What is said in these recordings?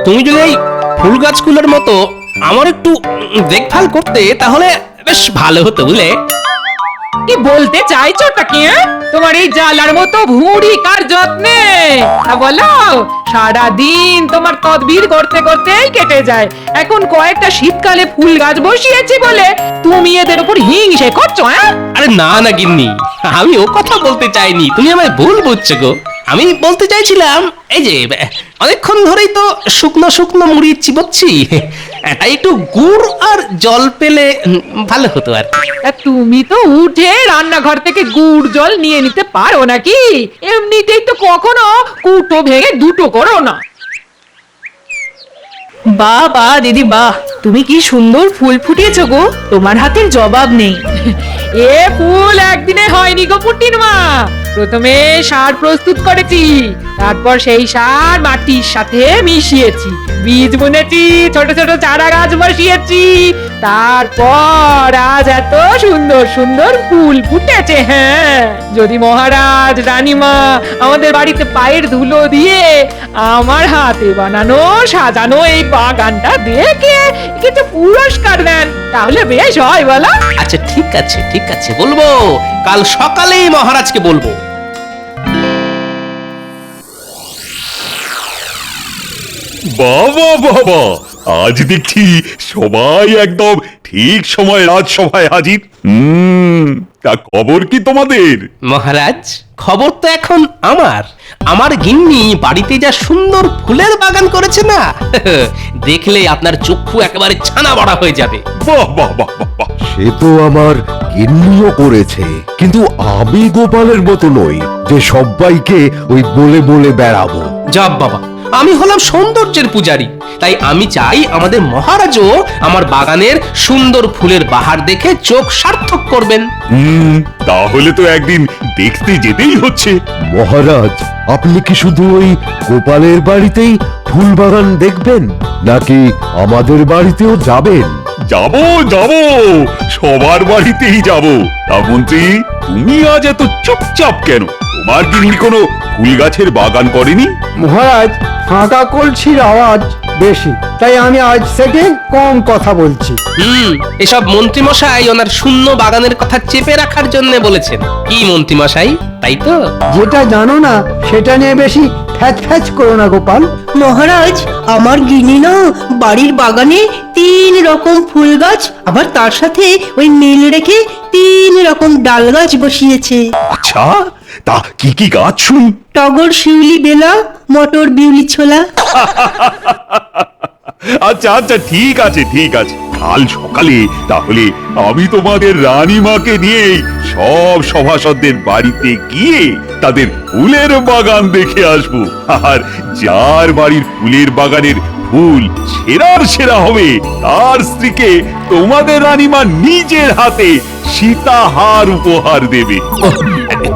তুমি যদি এই ফুল গাছগুলোর মতো আমার একটু দেখভাল করতে তাহলে বেশ ভালো হতো, বুঝলে? কি বলতে চাইছোটা কি? তোমার এই জালার মতো ভুঁড়ি কার যত্নে? বলো, সারাদিন তোমার তদবির করতে করতেই কেটে যায়। এখন কয়েকটা শীতকালে ফুল গাছ বসিয়েছি বলে তুমি এদের উপর হিংসে করছো? আরে না না গিন্নি, আমি ও কথা বলতে চাইনি, তুমি আমায় ভুল বুঝছো গো। আমি বলতে চাইছিলাম এই যে অনেকক্ষণ ধরেই তো শুকনো শুকনো মুড়ি চিবোচ্ছি, তাই একটু গুড় আর জল পেলে ভালো হতো আর। তুমি তো উঠে রান্নাঘর থেকে গুড় জল নিয়ে নিতে পারো নাকি? এমনিতেই তো কখনো কুটো ভেঙে দুটো করো না। বাহ বাহ দিদি বাহ, তুমি কি সুন্দর ফুল ফুটিয়েছো গো, তোমার হাতের জবাব নেই। এ ফুল একদিনে হয়নি গো পুটির মা। প্রথমে সার প্রস্তুত করেছি, তারপর সেই সার মাটির সাথে মিশিয়েছি, বীজ বুনেছি, ছোট ছোট চারা গাছ বসিয়েছি, তারপর আজ এত সুন্দর সুন্দর ফুল ফুটেছে। হ্যাঁ, যদি মহারাজ রানীমা আমাদের বাড়িতে পায়ের ধুলো দিয়ে আমার হাতে বানানো সাজানো এই বাগানটা দেখে কিছু পুরস্কার দেন তাহলে বেশ হয়, বলো? আচ্ছা ঠিক আছে ঠিক আছে, বলবো, কাল সকালেই মহারাজকে বলবো। বাবা বাবা, আজ দেখছি সবাই একদম ঠিক সময় রাজসভায় হাজির। তা খবর কি তোমাদের? মহারাজ, খবর তো এখন আমার গিন্নি বাড়িতে যা সুন্দর ফুলের বাগান করেছে না, দেখলে আপনার চক্ষু একেবারে ছানা বড়া হয়ে যাবে। বাহ বাহ বাহ বাহ বাহ। সে তো আমার গিন্নিও করেছে, কিন্তু আমি গোপালের মতো নই যে সবাইকে ওই বলে বলে বেড়াবো। যাব বাবা, আমি হলাম সৌন্দর্যের পূজারী, তাই আমি চাই আমাদের মহারাজও আমার বাগানের সুন্দর ফুলের বাহার দেখে চোখ সার্থক করবেন। তাহলে তো একদিন দেখতে যেতেই হচ্ছে। মহারাজ, আপনি কি শুধু ওই গোপালের বাড়িতেই ফুল বাগান দেখবেন, নাকি আমাদের বাড়িতেও যাবেন? যাব যাব, সবার বাড়িতেই যাব। তা মন্ত্রী, তুমি আজ এত চুপচাপ কেন? তোমার গিন্নি কোনো ফুল গাছের বাগান করেনি? মহারাজ, ফাঁকা কলসির আওয়াজ বেশি, তাই আমি আজ থেকে কম কথা বলছি। এসব মন্ত্রী মশাই ওনার শূন্য বাগানের কথা চেপে রাখার জন্য বলেছেন। কি মন্ত্রী মশাই, তাই তো? যেটা জানো না সেটা নিয়ে বেশি ফ্যাচ ফ্যাচ করো না গোপাল। মহারাজ, আমার গিন্নি না বাড়ির বাগানে 3 রকম ফুল গাছ, আবার তার সাথে ওই মিল রেখে 3 রকম ডাল গাছ বসিয়েছে। আচ্ছা, তা কি কি গাছ শুন? টগর, শিউলি, বেলা, মটর, বিউলি, ছোলা। আচ্ছা আচ্ছা, ঠিক আছে ঠিক আছে, কাল সকালে তাহলে আমি তোমাদের রানীমাকে নিয়ে সব সভাসদদের বাড়িতে গিয়ে তাদের ফুলের বাগান দেখে আসবো। আর যার বাড়ির ফুলের বাগানের ফুল সেরার সেরা হবে, তার স্ত্রীকে তোমাদের রানীমা নিজের হাতে সীতাহার উপহার দেবে।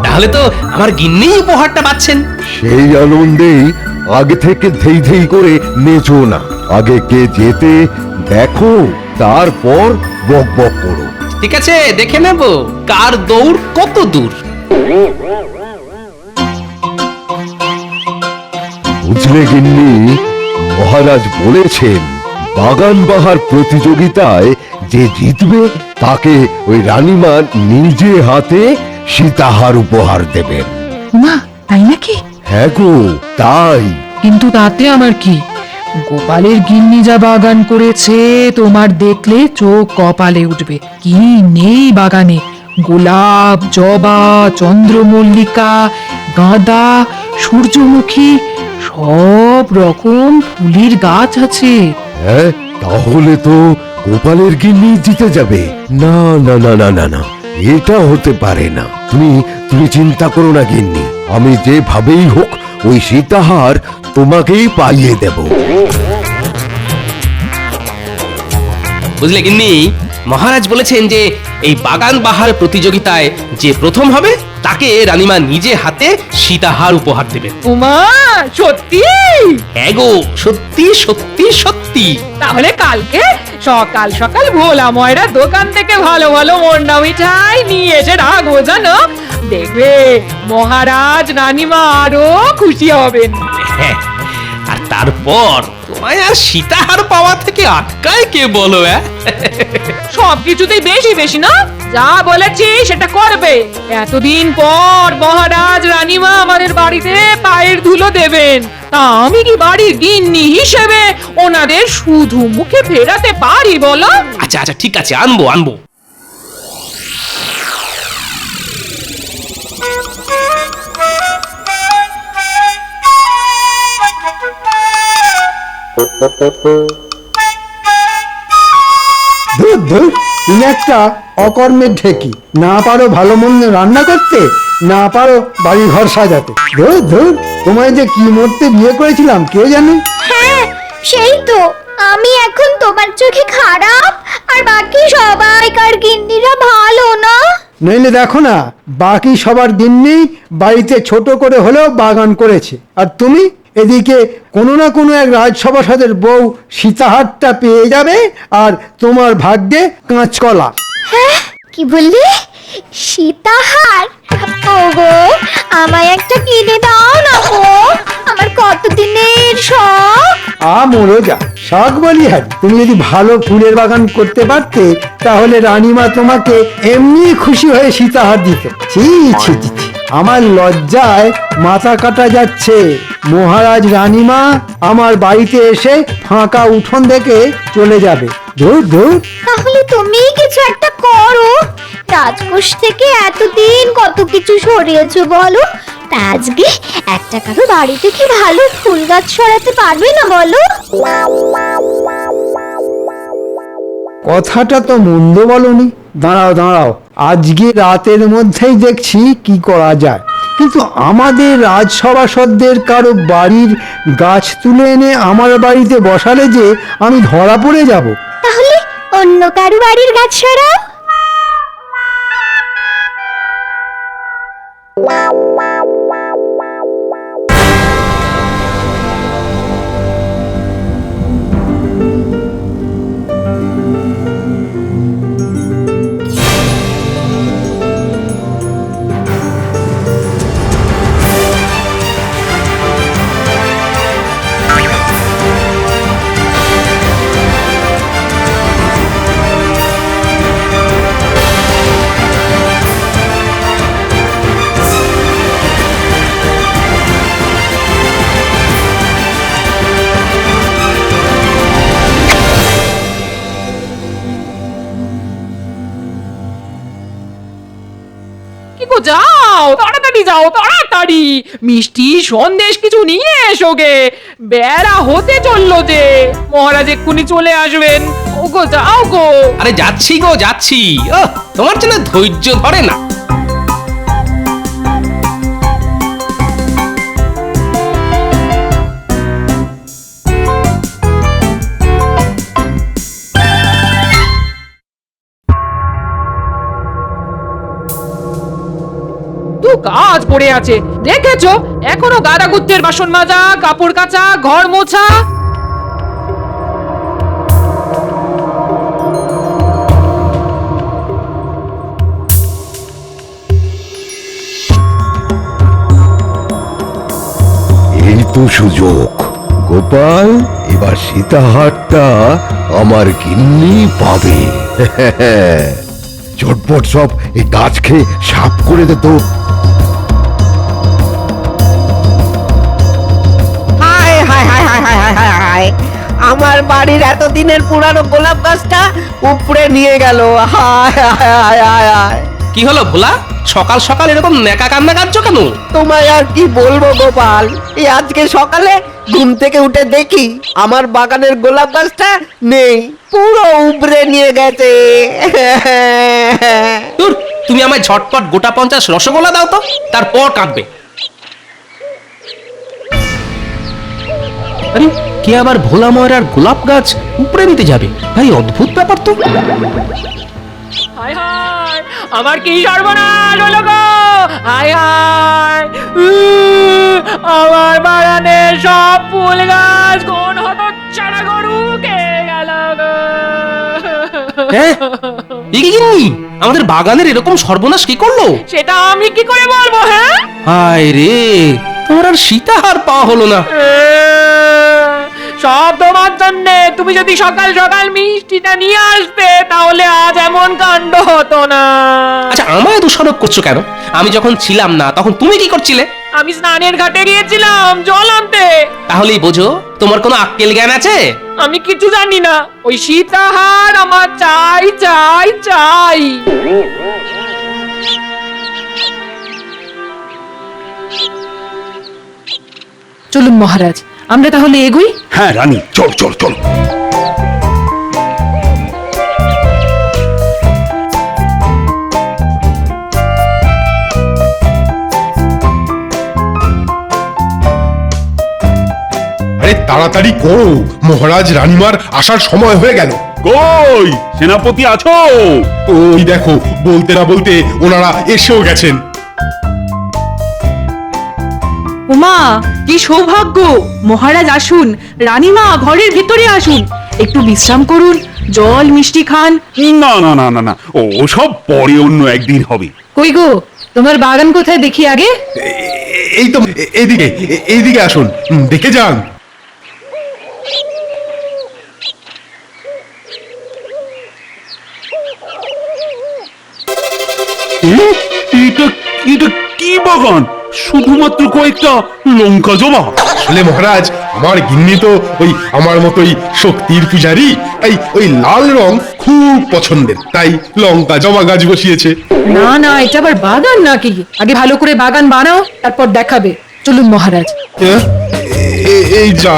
তাহলে তো আমার গিন্নি উপহারটা পাচ্ছেন। সেই আনন্দেই আগে থেকে ধেই ধেই করে নেচো না, আগে কে যেতে দেখো, তারপর বক বক করো। ঠিক আছে, দেখে নেব কার দৌড় কত দূর। বুঝলে গিন্নি, মহারাজ বলেছেন বাগান বাহার প্রতিযোগিতায় যে জিতবে তাকে ওই রানীমা নিজে হাতে সীতাহার উপহার দেবেন। মা, তাই নাকি? হ্যাঁ গো, তাই। কিন্তু তাতে আমার কি? গোপালের গিন্নি যা বাগান করেছে তোমার দেখলে চোখ কপালে উঠবে। কি নেই বাগানে? গোলাপ, জবা, চন্দ্রমল্লিকা, গাঁদা, সূর্যমুখী, সব রকম ফুলের গাছ আছে। হ্যাঁ, তাহলে তো গোপালের গিন্নি জিতে যাবে। না না না না না না, এটা হতে পারে না। তুমি চিন্তা করো না গিন্নি, আমি যেভাবেই হোক ওই সীতাহার তোমাকেই পাইয়ে দেব। বুঝলে গিন্নি, মহারাজ বলেছেন যে এই বাগান বাহার প্রতিযোগিতায় যে প্রথম হবে তাকে রানীমা নিজে হাতে সীতাহার উপহার দেবেন। উমা, সত্যি? হ্যাঁ গো, সত্যি সত্যি সত্যি। তাহলে কালকে সকাল সকাল ভোলা ময়রা দোকান থেকে ভালো ভালো মন্ডা মিঠাই নিয়ে এসে রাখবো, জানো? দেখবে মহারাজ রানীমা আরো খুশি হবেন। হ্যাঁ, আর তারপর আমায় আর সীতাহার পাওয়া থেকে আটকায় কে বলো? সবকিছুতেই বেশি বেশি না, যা বলেছি সেটা করবে। এতদিন পর মহারাজ রানীমা আমাদের বাড়িতে পায়ের ধুলো দেবেন, তা আমি কি বাড়ির গিন্নি হিসেবে ওনাদের শুধু মুখে ফেরাতে পারি বলো? আচ্ছা আচ্ছা ঠিক আছে, আনবো আনবো। ধুর ধুর, তুমি একটা অকর্মের ঢেকি, না পারো ভালো মন্দ রান্না করতে, না পারো বাড়ি ঘর সাজাতে। ধুর ধুর, তোমায় যে কি মরতে বিয়ে করেছিলাম কে জানে। হ্যাঁ সেই তো, আমি এখন তোমার চোখে খারাপ আর বাকি সবাইকার গিন্নিরা ভালো না। নইলে দেখো না, বাকি সবার গিন্নি বাড়িতে ছোট করে হলেও বাগান করেছে, আর তুমি এদিকে কোনো না কোনো এক রাজসভাসদের বউ সীতাহারটা পেয়ে যাবে, আর তোমার ভাগ্যে কাঁচকলা। হ্যাঁ কি বললি? সীতাহার? ওগো আমায় একটা কিনে দাও না গো, আমার কতদিনের শখ। মোরো যা, শখ বলি হ্যাঁ, তুমি যদি ভালো ফুলের বাগান করতে পারতে তাহলে রানীমা তোমাকে এমনি খুশি হয়ে সীতাহার দিত। ছি ছি ছি ছি, আমার লজ্জায় মাথা কাটা যাচ্ছে। মহারাজ রানীমা আমার বাড়িতে এসে ফাঁকা উঠোন দেখে চলে যাবে। ধুর ধুর। তাহলে তুমি কিছু একটা করো, রাজকোষ থেকে এতদিন কত কিছু সরিয়েছো বলো, তা আজকে একটা কারো বাড়িতে কি ভালো ফুল গাছ সরাতে পারবে না বলো? কথাটা তো মন্দ বলনি। দাঁড়াও দাঁড়াও, আজকে রাতের মধ্যেই দেখছি কি করা যায়। কিন্তু আমাদের রাজসভাসদের কারো বাড়ির গাছ তুলে এনে আমার বাড়িতে বসালে যে আমি ধরা পড়ে যাব। তাহলে অন্য কারো বাড়ির গাছ সরাও। কি গো, যাও তাড়াতাড়ি, যাও তাড়াতাড়ি, মিষ্টি সন্দেশ কিছু নিয়ে এসো গে, বেড়া হতে চললো যে, মহারাজ এক্ষুনি চলে আসবেন। ও গো যাও গো। আরে যাচ্ছি গো যাচ্ছি। তোমার জন্য ধৈর্য ধরে না। কাজ পড়ে আছে দেখেছো, এখনো গাদা গুত্তের বাসন মাজা, কাপড় কাচা, ঘর মোছা। এই তো সুযোগ গোপাল, এবার সীতাহারটা আমার গিন্নি পাবে। ঝটপট সব এই গাছ খেয়ে সাফ করে দে তো। হায় হায় হায় হায় হায় হায় হায় হায়, আমার বাড়ির এতদিনের পুরানো গোলাপ গাছটা উপড়ে নিয়ে গেল। হায় হায় হায় হায় হায়। কি হলো ভোলা, সকাল সকাল এরকম নেকা কান্না কাঁদছো কেন? তোমায় আর কি বলবো গোপাল, এই আজকে সকালে ঘুম থেকে উঠে দেখি আমার বাগানের গোলাপ গাছটা নেই, পুরো উপড়ে নিয়ে গেছে। ধুর, তুমি আমায় ঝটপট গোটা 50 রসগোল্লা দাও তো, তারপর কাঁদবে। আরে কে আবার ভোলা ময়রার গোলাপ গাছ উপড়ে নিতে যাবে? ভাই অদ্ভুত ব্যাপার তো। হায় হায়, আমার কি সর্বনাশ হলো গো! হায় হায়, আমার বাগানের সব ফুল গাছ কোন হতচ্ছাড়া গরু খেয়ে গেল গো! হ্যাঁ, এ কি গিন্নি, আমাদের বাগানের এরকম সর্বনাশ কি করলো? সেটা আমি কি করে বলবো? হ্যাঁ, হায় রে, তোমার আর সীতাহার পাওয়া হলো না। সব তোমার তুমি যদি সকাল সকাল মিষ্টিটা নিয়ে আসতে তাহলে আজ এমন কাণ্ড হতো না। আচ্ছা আমায় দোষারোপ করছো কেন? আমি যখন ছিলাম না তখন তুমি কি করছিলে? আমি স্নানের ঘাটে গিয়েছিলাম জল আনতে। তাহলেই বোঝো তোমার কোনো আক্কেল জ্ঞান আছে? আমি কিছু জানি না, ওই সীতাহার আমার চাই চাই চাই। চলুন মহারাজ, আমরা তাহলে এগোই। হ্যাঁ রানী, চল চল চল। আরে তাড়াতাড়ি করো, মহারাজ রানীমার আসার সময় হয়ে গেল। কই সেনাপতি আছো? ওই দেখো, বলতে না বলতে ওনারা এসেও গেছেন। উমা, কি সৌভাগ্য! মহারাজ আসুন, রানীমা ঘরের ভিতরে আসুন, একটু বিশ্রাম করুন, জল মিষ্টি খান। না না না না না, ও সব পরে অন্য একদিন হবে। কই গো, তোমার বাগান কোথায় দেখি আগে? এই তো এইদিকে, এইদিকে আসুন, দেখে যান। এটা এটা কি বাগান? শুধুমাত্র কয়েকটা লঙ্কা জবা? আসলে মহারাজ, আমার গিন্নি তো ওই আমার মতোই শক্তির পূজারি, তাই ওই লাল রং খুব পছন্দের, তাই লঙ্কা জবা গাছ বসিয়েছে। না না, এটা আবার বাগান নাকি? আগে ভালো করে বাগান বানাও, তারপর দেখাবে। চলুন মহারাজ। এই যা,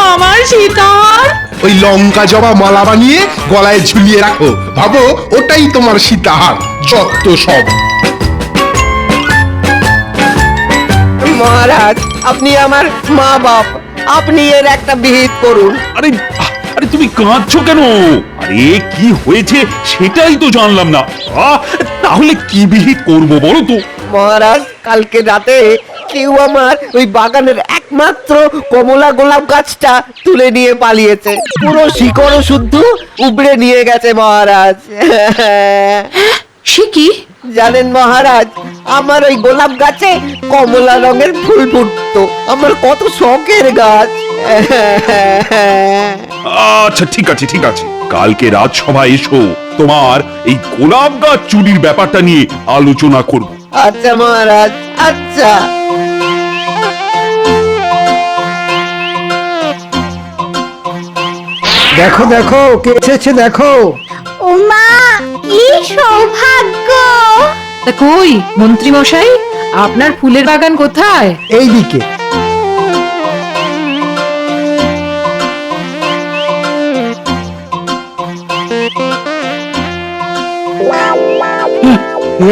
আমার সীতাহার! ওই লঙ্কা জবা মালা বানিয়ে গলায় ঝুলিয়ে রাখো, ভাবো ওটাই তোমার সীতাহার। যত সব। মহারাজ, আপনি আমার মা বাপ, আপনি এর একটা বিহিত করুন। আরে আরে তুমি কাঁদছো কেন? আরে কি হয়েছে সেটাই তো জানলাম না। তাহলে কি বিহিত করব বলো তো? মহারাজ, কালকে রাতে কেউ আমার ওই বাগানের একমাত্র কমলা গোলাপ গাছটা তুলে নিয়ে পালিয়েছে। পুরো শিকড় শুদ্ধ উবড়ে নিয়ে গেছে মহারাজ। সে কি? জানেন মহারাজ, আমার ওই গোলাপ গাছে কমলা রঙের ফুল ফুটতো, আমার কত শখের গাছ। আচ্ছা ঠিক আছে ঠিক আছে, কালকে রাজসভায় এসো, তোমার এই গোলাপ গাছ চুরির ব্যাপারটা নিয়ে আলোচনা করব। আচ্ছা মহারাজ, আচ্ছা। দেখো দেখো, কে এসেছে দেখো। ওমা, কি সৌভাগ্য! তা কই মন্ত্রী মশাই, আপনার ফুলের বাগান কোথায়? এইদিকে।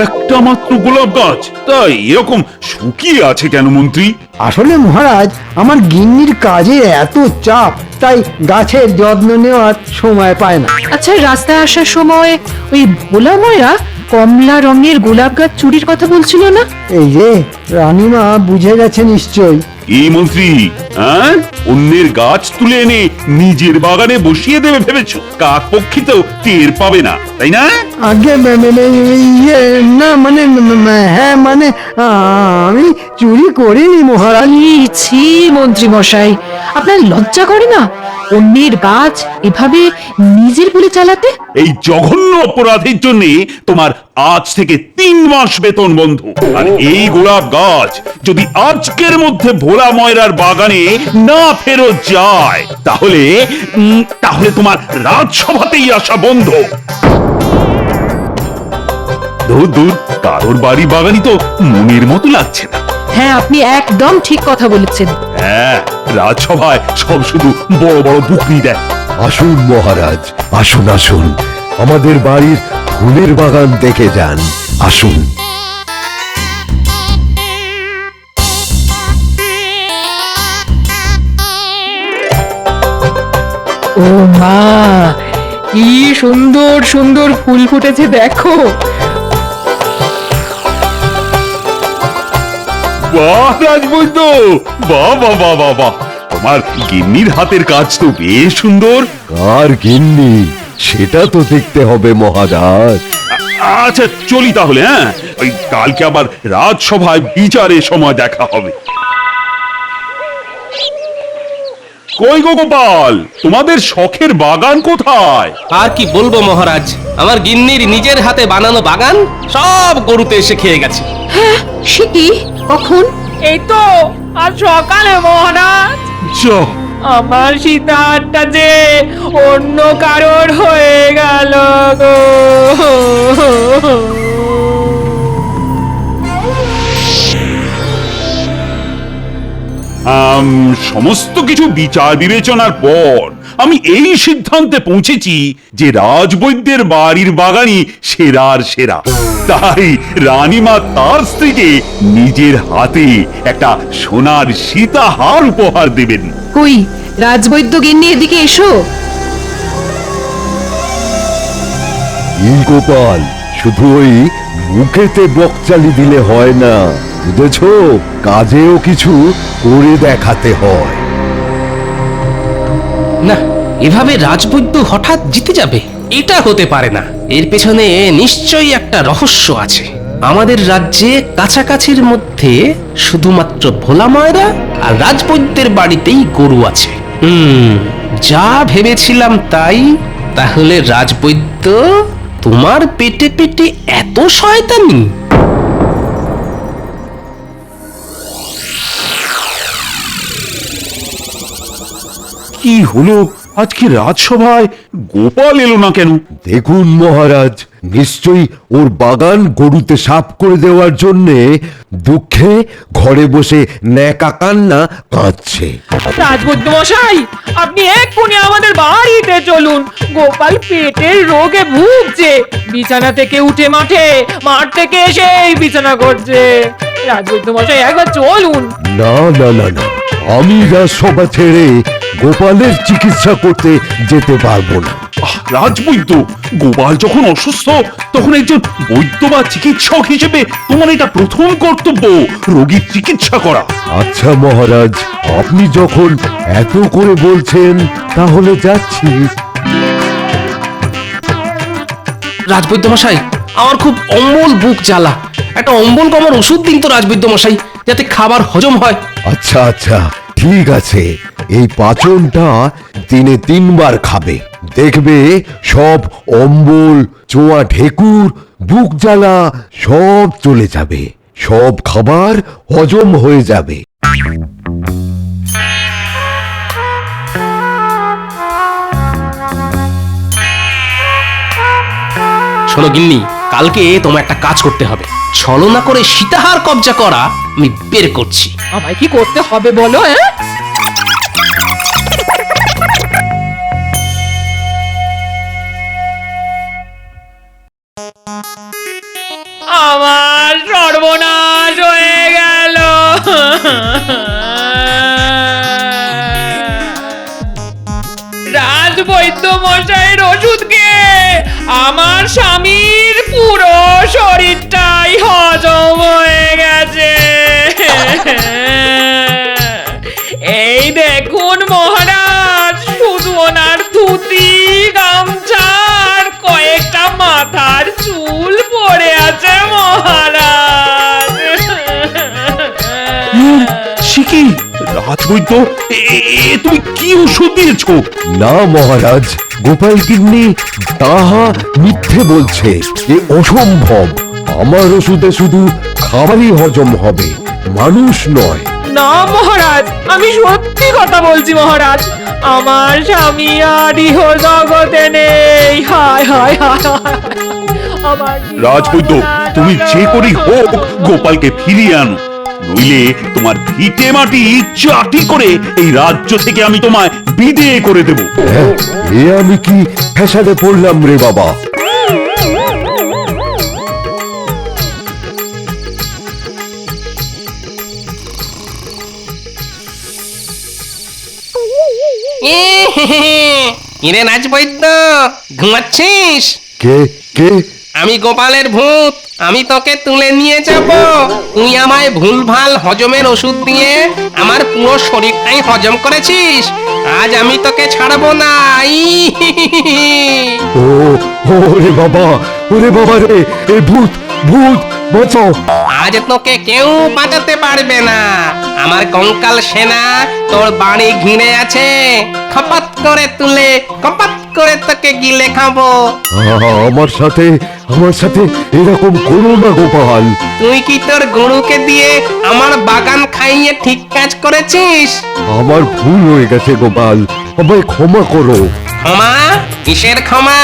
একটা মাত্র গোলাপ গাছ, তাই এরকম শুকিয়ে আছে কেন মন্ত্রী? আসলে মহারাজ, আমার গিন্নির কাজে এত চাপ, তাই গাছের যত্ন নেওয়ার সময় পায় না। আচ্ছা, রাস্তায় আসার সময় ওই ভোলা ময়রা কমলা রঙের গোলাপ গাছ চুরির কথা বলছিল না? এই যে রানীমা বুঝে গেছে নিশ্চয়। এই মন্ত্রী, হ্যাঁ, অন্যের গাছ তুলে এনে নিজের বাগানে বসিয়ে দেবে ভেবেছো? কাক পক্ষী তো টের পাবে না, তাই না? আগে ইয়ে না, মানে হ্যাঁ, মানে আমি চুরি করিনি মহারাজ। ছি মন্ত্রী মশাই, আপনার লজ্জা করে না অন্যের গাছ এভাবে নিজের বলে চালাতে? এই জঘন্য অপরাধের জন্য তোমার আজ থেকে 3 মাস বেতন বন্ধ। আর এই গোলাপ গাছ যদি আজকের মধ্যে ভোলা ময়রার বাগানে না ফেরত যায়, তাহলে তাহলে তোমার রাজসভাতেই আসা বন্ধ। দূর দূর, কারোর বাড়ি বাগানই তো মনের মতো লাগছে না। হ্যাঁ, আপনি একদম ঠিক কথা বলেছেন। হ্যাঁ, রাজসভায় সব শুধু বড় বড় বুকনি দেয়। আসুন মহারাজ, আসুন আসুন, আমাদের বাড়ির ফুলের বাগান দেখে যান, আসুন। ও মা, কি সুন্দর সুন্দর ফুল ফুটেছে দেখো। বাহ রাজবৈদ্য, বাহ বাহ বাহ বাহ বাহ, তোমার গিন্নির হাতের কাজ তো বেশ সুন্দর। কার গিন্নি সেটা তো দেখতে হবে মহারাজ। আচ্ছা চলি তাহলে, হ্যাঁ? ওই কালকে আবার রাজসভায় বিচারের সময় দেখা হবে। কই গো গোপাল, তোমাদের শখের বাগান কোথায়? আর কি বলবো মহারাজ, আমার গিন্নির নিজের হাতে বানানো বাগান সব গরুতে এসে খেয়ে গেছে। সে কি? কখন? এই তো আজ সকালে মহারাজ। যা, আমার সীতাহারটা যে অন্য কারোর হয়ে গেল গো। সমস্ত কিছু বিচার বিবেচনার পর আমি এই সিদ্ধান্তে পৌঁছেছি যে রাজবৈদ্যের বাড়ির বাগানই সেরার সেরা। তাই রানীমা তার স্ত্রীকে নিজের হাতে একটা সোনার সীতাহার উপহার দেবেন। কই রাজবৈদ্য গিন্নি, এদিকে এসো। এই গোপাল, শুধু ওই মুখেতে বকচালি দিলে হয় না, বুঝেছ? কাজেও কিছু করে দেখাতে হয়। না, এভাবে রাজবৈদ্য হঠাৎ জিতে যাবে এটা হতে পারে না। এর পেছনে নিশ্চয়ই একটা রহস্য আছে। আমাদের রাজ্যে কাছাকাছির মধ্যে শুধুমাত্র ভোলা ময়রা আর রাজবৈদ্যের বাড়িতেই গরু আছে। যা ভেবেছিলাম তাই। তাহলে রাজবৈদ্য, তোমার পেটে পেটে এত শয়তানি? কি হলো আজকে রাজসভায় গোপাল এলো না কেন? দেখুন মহারাজ, নিশ্চয়ই ওর বাগান গরুতে সাফ করে দেওয়ার জন্যে দুঃখে ঘরে বসে ন্যাকা কান্না কাঁদছে। রাজবৈদ্য মশাই, আপনি এক্ষুনি আমাদের বাড়িতে চলুন। গোপাল পেটের রোগে ভুগছে, বিছানা থেকে উঠে মাঠ থেকে এসেই বিছানা করছে। রাজবৈদ্য মশাই, একবার চলুন। না না না না, আমি রাজসভা ছেড়ে গোপালের চিকিৎসা করতে যেতে পারবো না। রাজবৈদ্য, গোপাল যখন অসুস্থ তখন একজন বৈদ্য বা চিকিৎসক হিসেবে তোমার এটা প্রথম কর্তব্য, রোগীর চিকিৎসা করা। আচ্ছা মহারাজ, আপনি যখন এত করে বলছেন তাহলে যাচ্ছি। রাজবৈদ্য মশাই, আমার খুব অম্বল বুক জ্বালা, একটা অম্বল কমার ওষুধ দিন তো রাজবৈদ্য মশাই, যাতে খাবার হজম হয়। আচ্ছা আচ্ছা, ঠিক আছে, এই পাচনটা দিনে 3 বার খাবে, দেখবে সব অম্বল, চোয়া ঢেকুর, বুক জ্বালা সব চলে যাবে, সব খাবার হজম হয়ে যাবে। শোনো গিন্নি, কালকে তোমার একটা কাজ করতে হবে। ছলনা করে সীতাহার কবজা করা আমি বের করছি। আমায় কি করতে হবে বলো? আমার সর্বনাশ হয়ে গেল। রাজবৈদ্য মশাইয়ের ওষুধকে আমার স্বামীর পুরো শরীরটাই হজম হয়ে গেছে। এই দেখুন মহারাজ, শুধু ওনার ধুতি, গামছা আর কয়েকটা মাথার চুল পড়ে আছে মহারাজ। সে কি রাজবৈদ্য, তুমি কি ওষুধ দিয়েছো? না মহারাজ, গোপাল গিন্নি তাহা মিথ্যে বলছে, এ অসম্ভব। আমার ওষুধে শুধু খাবারই হজম হবে, মানুষ নয়। না মহারাজ, আমি সত্যি কথা বলছি মহারাজ, আমার স্বামী আর ইহ জগতে নেই। হায় হায় হায় হায়। আমার রাজবৈদ্য, তুমি যে করেই হোক গোপালকে ফিরিয়ে আনো, নইলে তোমার ভিটে মাটি চাটি করে এই রাজ্য থেকে আমি তোমায় বিদেয় করে দেব। হ্যাঁ, এ আমি কি ফ্যাসাদে পড়লাম রে বাবা? কিরে রাজবৈদ্য, ঘুমাচ্ছিস? কে কে? আমি গোপালের ভূত, আমি তোকে তুলে নিয়ে যাব। তুই আমায় ভুলভাল হজমের ওষুধ দিয়ে আমার পুরো শরীরটাই হজম করেছিস, আজ আমি তোকে ছাড়বো না। ও রে বাবা, ওরে বাবা রে, এ ভূত ভূত বাঁচাও। আজ তোকে কেউ বাঁচাতে পারবে না। আমার কঙ্কাল সেনা তোর বাড়ি ঘিরে আছে, খপাত করে তুলে কপাত করে তোকে গিলে খাবো। আমার সাথে এরকম করো না গোপাল। তুই কি তোর গরুকে দিয়ে আমার বাগান খাইয়ে ঠিক কাজ করেছিস? আমার ভুল হয়ে গেছে গোপাল, আমায় ক্ষমা করো। ক্ষমা? কিসের ক্ষমা?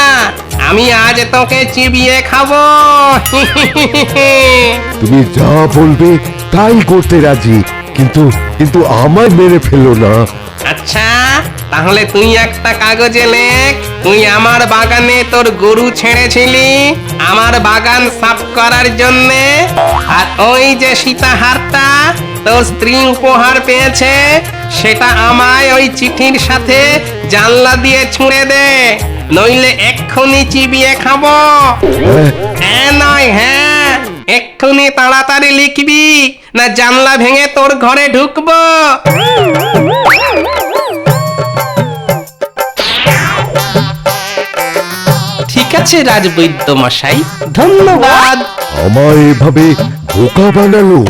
আমি আজ তোকে চিবিয়ে খাবো। তুমি যা বলবে তাই করতে রাজি, কিন্তু কিন্তু আমায় মেরে ফেলো না। আচ্ছা, তাহলে তুই একটা কাগজে লেখ, তুই আমার বাগানে তোর গরু ছেড়েছিলি আমার বাগান সাফ করার জন্যে, আর ওই যে সীতাহারটা তোর স্ত্রী উপহার পেয়েছে সেটা আমায় ওই চিঠির সাথে জানলা দিয়ে ছুঁড়ে দে, নইলে এক্ষুনি চিবিয়ে খাবো। হ্যাঁ নয় হ্যাঁ, এক্ষুনি তাড়াতাড়ি লিখবি, না জানলা ভেঙে তোর ঘরে ঢুকবো। ঠিক আছে রাজবৈদ্য মশাই, ধন্যবাদ। আমায় এভাবে বোকা বানালো।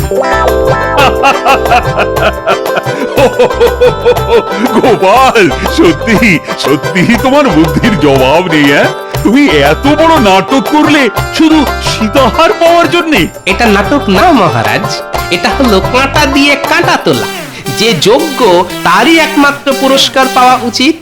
গোপাল, সত্যি সত্যি তোমার বুদ্ধির জবাব নেই। তুমি এত বড় নাটক করলে শুধু সীতাহার পাওয়ার জন্যে? এটা নাটক না মহারাজ, এটা হলো কাঁটা দিয়ে কাঁটা তোলা। যে যোগ্য তারই একমাত্র পুরস্কার পাওয়া উচিত।